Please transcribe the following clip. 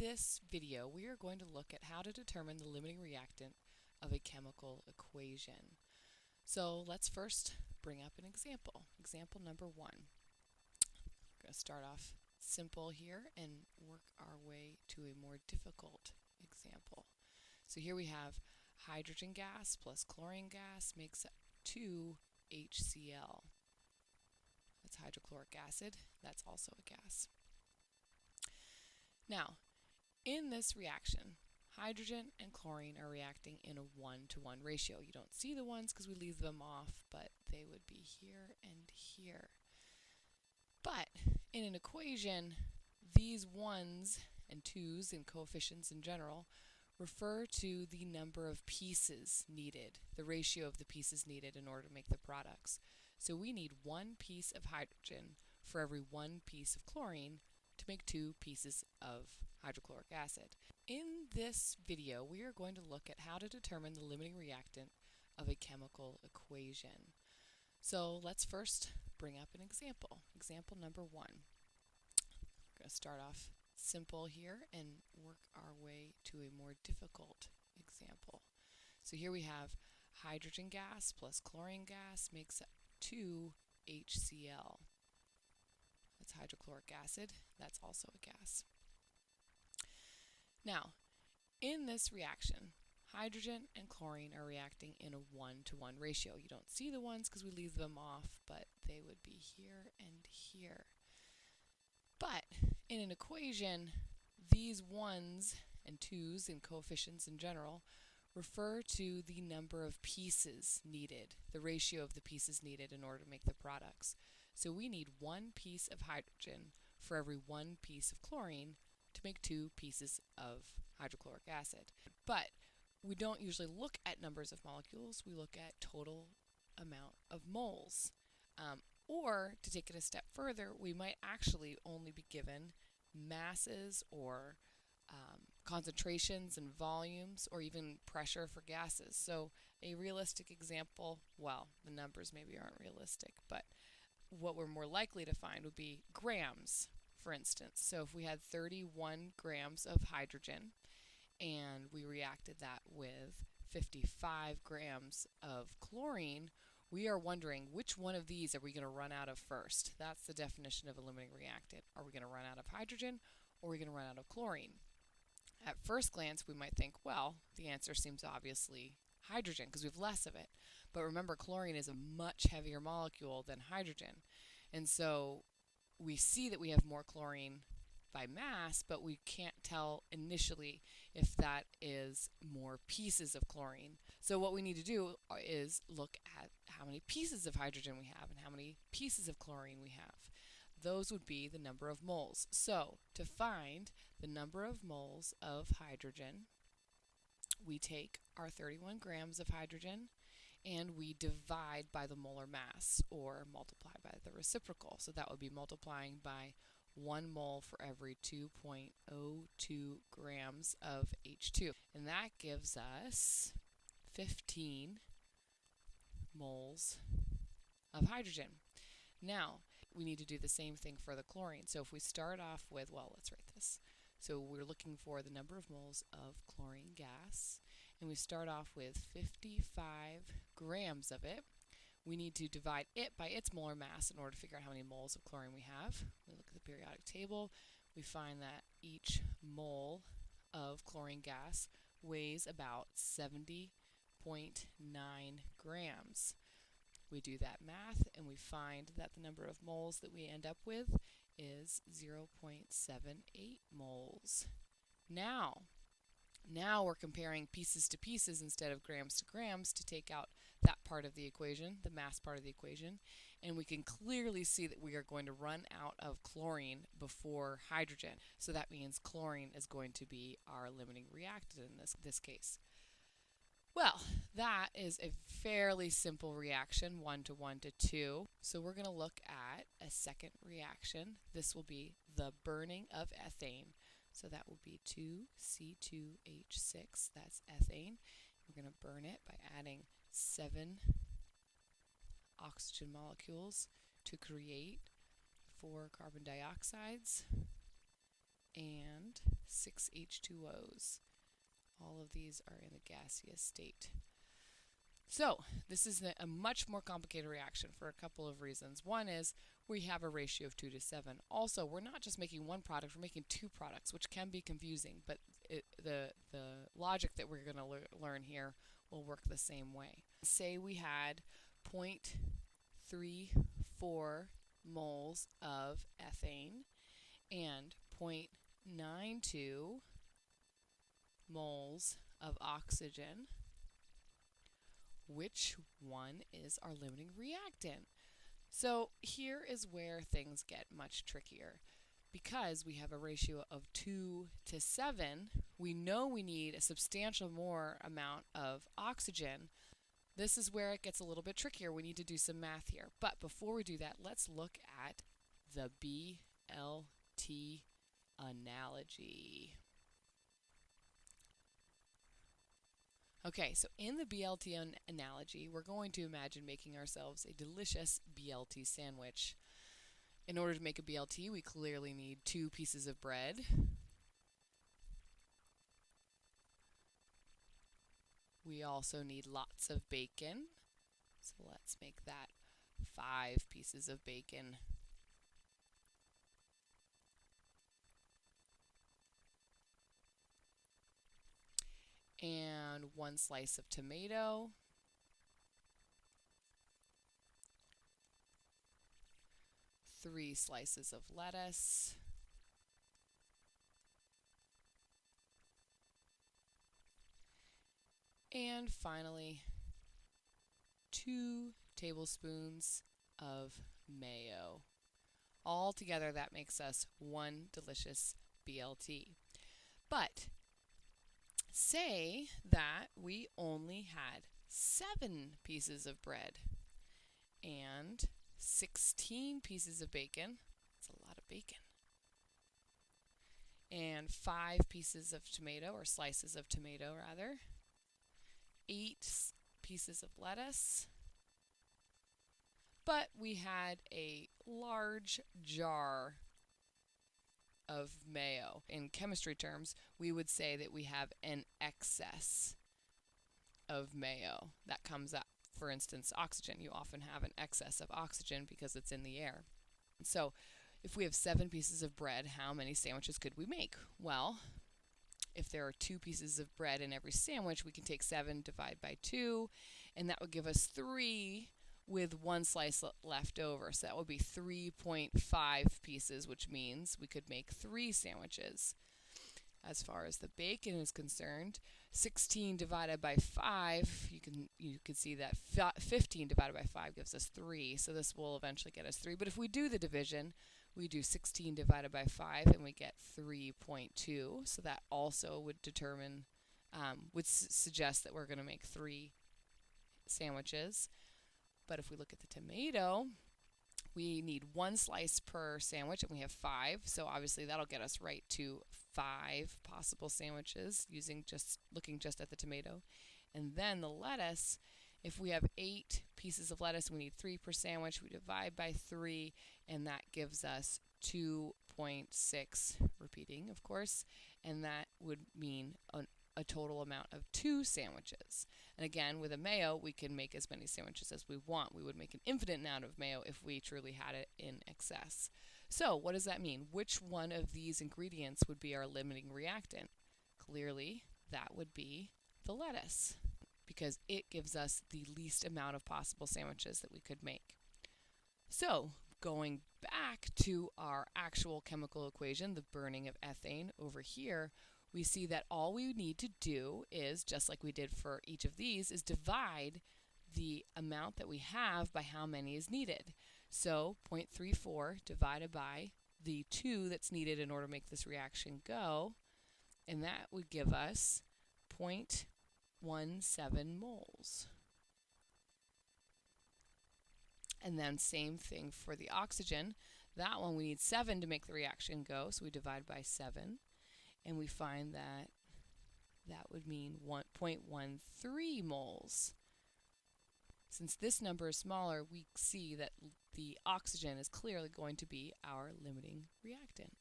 this video, we are going to look at how to determine the limiting reactant of a chemical equation. So let's first bring up an example. Example number 1. We're going to start off simple here and work our way to a more difficult example. So here we have hydrogen gas plus chlorine gas makes 2 HCl. That's hydrochloric acid. That's also a gas. Now, in this reaction, hydrogen and chlorine are reacting in a 1-to-1 ratio. You don't see the ones because we leave them off, but they would be here and here. But in an equation, these 1s and 2s and coefficients in general refer to the number of pieces needed, the ratio of the pieces needed in order to make the products. So we need 1 piece of hydrogen for every 1 piece of chlorine to make 2 pieces of hydrochloric acid. In this video, we are going to look at how to determine the limiting reactant of a chemical equation. So let's first bring up an example. Example number 1. We're going to start off simple here and work our way to a more difficult example. So here we have hydrogen gas plus chlorine gas makes 2 HCl. That's hydrochloric acid. That's also a gas. Now, in this reaction, hydrogen and chlorine are reacting in a 1-to-1 ratio. You don't see the ones because we leave them off, but they would be here and here. But in an equation, these 1s and 2s and coefficients in general refer to the number of pieces needed, the ratio of the pieces needed in order to make the products. So we need 1 piece of hydrogen for every 1 piece of chlorine to make 2 pieces of hydrochloric acid. But we don't usually look at numbers of molecules, we look at total amount of moles. Or, to take it a step further, we might actually only be given masses or concentrations and volumes or even pressure for gases. So a realistic example, well, the numbers maybe aren't realistic, but what we're more likely to find would be grams, for instance. So if we had 31 grams of hydrogen and we reacted that with 55 grams of chlorine, we are wondering which one of these are we going to run out of first. That's the definition of a limiting reactant. Are we going to run out of hydrogen or are we going to run out of chlorine? At first glance, we might think, well, the answer seems obviously hydrogen because we have less of it. But remember, chlorine is a much heavier molecule than hydrogen. And so we see that we have more chlorine by mass, but we can't tell initially if that is more pieces of chlorine. So what we need to do is look at how many pieces of hydrogen we have and how many pieces of chlorine we have. Those would be the number of moles. So to find the number of moles of hydrogen, we take our 31 grams of hydrogen and we divide by the molar mass or multiply by the reciprocal. So that would be multiplying by 1 mole for every 2.02 grams of H2. And that gives us 15 moles of hydrogen. Now, we need to do the same thing for the chlorine. So if we start off with, well, let's write this. So we're looking for the number of moles of chlorine gas, and we start off with 55 grams of it. We need to divide it by its molar mass in order to figure out how many moles of chlorine we have. We look at the periodic table. We find that each mole of chlorine gas weighs about 70.9 grams. We do that math and we find that the number of moles that we end up with is 0.78 moles. Now we're comparing pieces to pieces instead of grams to grams to take out that part of the equation, the mass part of the equation, and we can clearly see that we are going to run out of chlorine before hydrogen. So that means chlorine is going to be our limiting reactant in this case. Well, that is a fairly simple reaction, 1-to-1 to 2. So we're going to look at a second reaction. This will be the burning of ethane. So that will be 2C2H6, that's ethane. We're going to burn it by adding 7 oxygen molecules to create 4 carbon dioxides and 6 H2Os. All of these are in a gaseous state. So this is a much more complicated reaction for a couple of reasons. One is we have a ratio of 2 to 7. Also, we're not just making one product, we're making two products, which can be confusing, but the logic that we're going to learn here will work the same way. Say we had 0.34 moles of ethane and 0.92 moles of oxygen. Which one is our limiting reactant? So here is where things get much trickier. Because we have a ratio of 2 to 7, we know we need a substantial more amount of oxygen. This is where it gets a little bit trickier. We need to do some math here. But before we do that, let's look at the BLT analogy. Okay, so in the BLT analogy, we're going to imagine making ourselves a delicious BLT sandwich. In order to make a BLT, we clearly need 2 pieces of bread. We also need lots of bacon. So let's make that 5 pieces of bacon. And 1 slice of tomato. 3 slices of lettuce. And finally, 2 tablespoons of mayo. All together, that makes us 1 delicious BLT. But say that we only had 7 pieces of bread and 16 pieces of bacon. That's a lot of bacon. And 5 pieces of tomato, or slices of tomato rather. 8 pieces of lettuce. But we had a large jar of mayo. In chemistry terms, we would say that we have an excess of mayo. That comes up, for instance, oxygen. You often have an excess of oxygen because it's in the air. So if we have 7 pieces of bread, how many sandwiches could we make? Well, if there are 2 pieces of bread in every sandwich, we can take 7, divide by 2, and that would give us 3 with 1 slice left over. So that would be 3.5 pieces, which means we could make 3 sandwiches. As far as the bacon is concerned, 16 divided by 5, you can see that 15 divided by 5 gives us 3. So this will eventually get us 3. But if we do the division, we do 16 divided by 5 and we get 3.2. So that also would determine, suggest that we're going to make 3 sandwiches. But if we look at the tomato, we need 1 slice per sandwich, and we have 5. So obviously that'll get us right to 5 possible sandwiches looking just at the tomato. And then the lettuce, if we have 8 pieces of lettuce, we need 3 per sandwich. We divide by 3, and that gives us 2.6, repeating, of course, and that would mean a total amount of 2 sandwiches. And again, with a mayo, we can make as many sandwiches as we want. We would make an infinite amount of mayo if we truly had it in excess. So what does that mean? Which one of these ingredients would be our limiting reactant? Clearly, that would be the lettuce, because it gives us the least amount of possible sandwiches that we could make. So going back to our actual chemical equation, the burning of ethane over here, we see that all we need to do is, just like we did for each of these, is divide the amount that we have by how many is needed. So 0.34 divided by the 2 that's needed in order to make this reaction go, and that would give us 0.17 moles. And then same thing for the oxygen. That one we need 7 to make the reaction go, so we divide by 7. And we find that that would mean 1.13 moles. Since this number is smaller, we see that the oxygen is clearly going to be our limiting reactant.